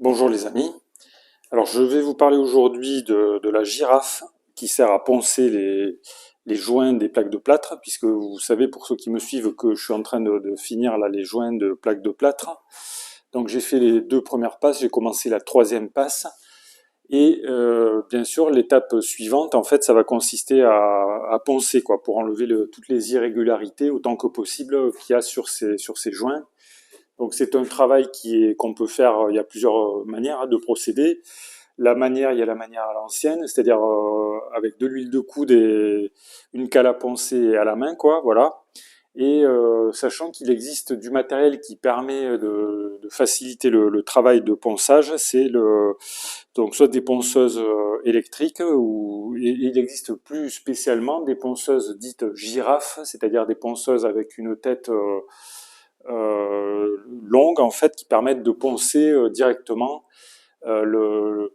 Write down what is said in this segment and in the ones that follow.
Bonjour les amis. Alors je vais vous parler aujourd'hui de la girafe qui sert à poncer les joints des plaques de plâtre, puisque vous savez, pour ceux qui me suivent, que je suis en train de finir là les joints de plaques de plâtre. Donc j'ai fait les deux premières passes, j'ai commencé la troisième passe. Et bien sûr, l'étape suivante, en fait, ça va consister à poncer, quoi, pour enlever toutes les irrégularités autant que possible qu'il y a sur ces joints. Donc c'est un travail qu'on peut faire, il y a plusieurs manières de procéder. Il y a la manière à l'ancienne, c'est-à-dire avec de l'huile de coude et une cale à poncer à la main, quoi, voilà. Et sachant qu'il existe du matériel qui permet de faciliter le travail de ponçage, donc soit des ponceuses électriques, et il existe plus spécialement des ponceuses dites girafes, c'est-à-dire des ponceuses avec une tête longues en fait qui permettent de poncer directement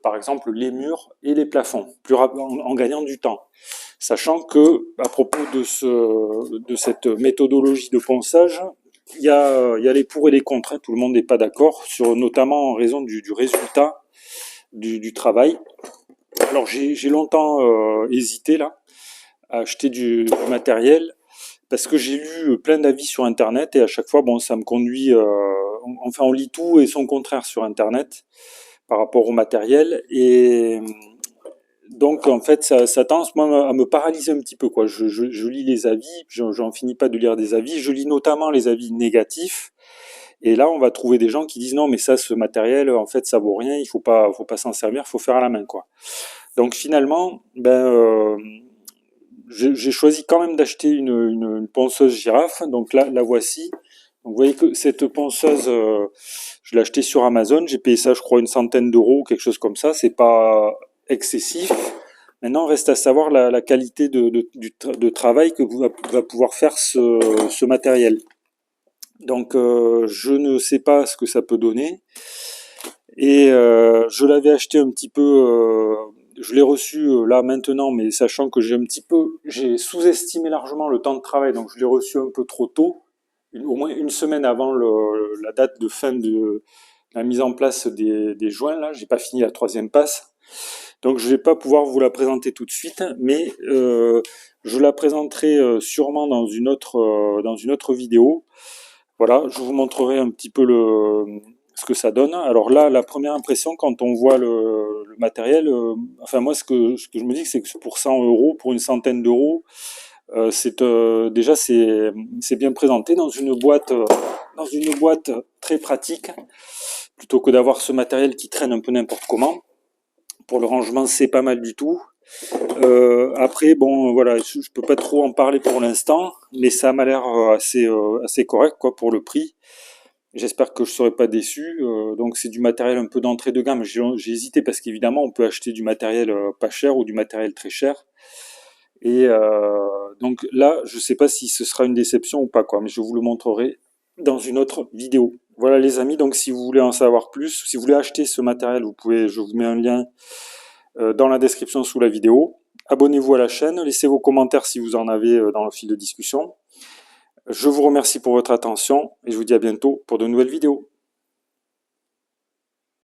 par exemple les murs et les plafonds en gagnant du temps. Sachant que à propos de cette méthodologie de ponçage, il y a les pour et les contre, hein. Tout le monde n'est pas d'accord, notamment en raison du résultat du travail. Alors j'ai longtemps hésité là à acheter du matériel parce que j'ai lu plein d'avis sur Internet et à chaque fois, bon, ça me conduit. Enfin, on lit tout et son contraire sur Internet par rapport au matériel. Et donc, en fait, ça tend moi, à me paralyser un petit peu, quoi. Je lis les avis, j'en finis pas de lire des avis. Je lis notamment les avis négatifs. Et là, on va trouver des gens qui disent non, mais ça, ce matériel, en fait, ça vaut rien, faut pas s'en servir, il faut faire à la main, quoi. Donc finalement, j'ai choisi quand même d'acheter une ponceuse girafe. Donc là, la voici. Donc vous voyez que cette ponceuse, je l'ai achetée sur Amazon. J'ai payé ça, je crois, une centaine d'euros ou quelque chose comme ça. C'est pas excessif. Maintenant, reste à savoir la qualité de travail que va pouvoir faire ce matériel. Donc, je ne sais pas ce que ça peut donner. Et je l'avais acheté un petit peu, je l'ai reçu là maintenant, mais sachant que j'ai sous-estimé largement le temps de travail, donc je l'ai reçu un peu trop tôt, au moins une semaine avant la date de fin de la mise en place des joints. Là, j'ai pas fini la troisième passe, donc je vais pas pouvoir vous la présenter tout de suite, mais je la présenterai sûrement dans une autre vidéo. Voilà, je vous montrerai un petit peu ce que ça donne. Alors là, la première impression quand on voit le matériel, enfin moi ce que je me dis, c'est que pour 100 euros, pour une centaine d'euros, déjà c'est bien présenté dans une boîte très pratique, plutôt que d'avoir ce matériel qui traîne un peu n'importe comment. Pour le rangement, c'est pas mal du tout. Après, bon, voilà, je peux pas trop en parler pour l'instant, mais ça m'a l'air assez correct, quoi, pour le prix. J'espère que je serai pas déçu. Donc c'est du matériel un peu d'entrée de gamme. J'ai hésité parce qu'évidemment on peut acheter du matériel pas cher ou du matériel très cher. Et donc là, je sais pas si ce sera une déception ou pas, quoi, mais je vous le montrerai dans une autre vidéo. Voilà les amis, donc si vous voulez en savoir plus, si vous voulez acheter ce matériel, je vous mets un lien dans la description sous la vidéo. Abonnez-vous à la chaîne, laissez vos commentaires si vous en avez dans le fil de discussion. Je vous remercie pour votre attention et je vous dis à bientôt pour de nouvelles vidéos.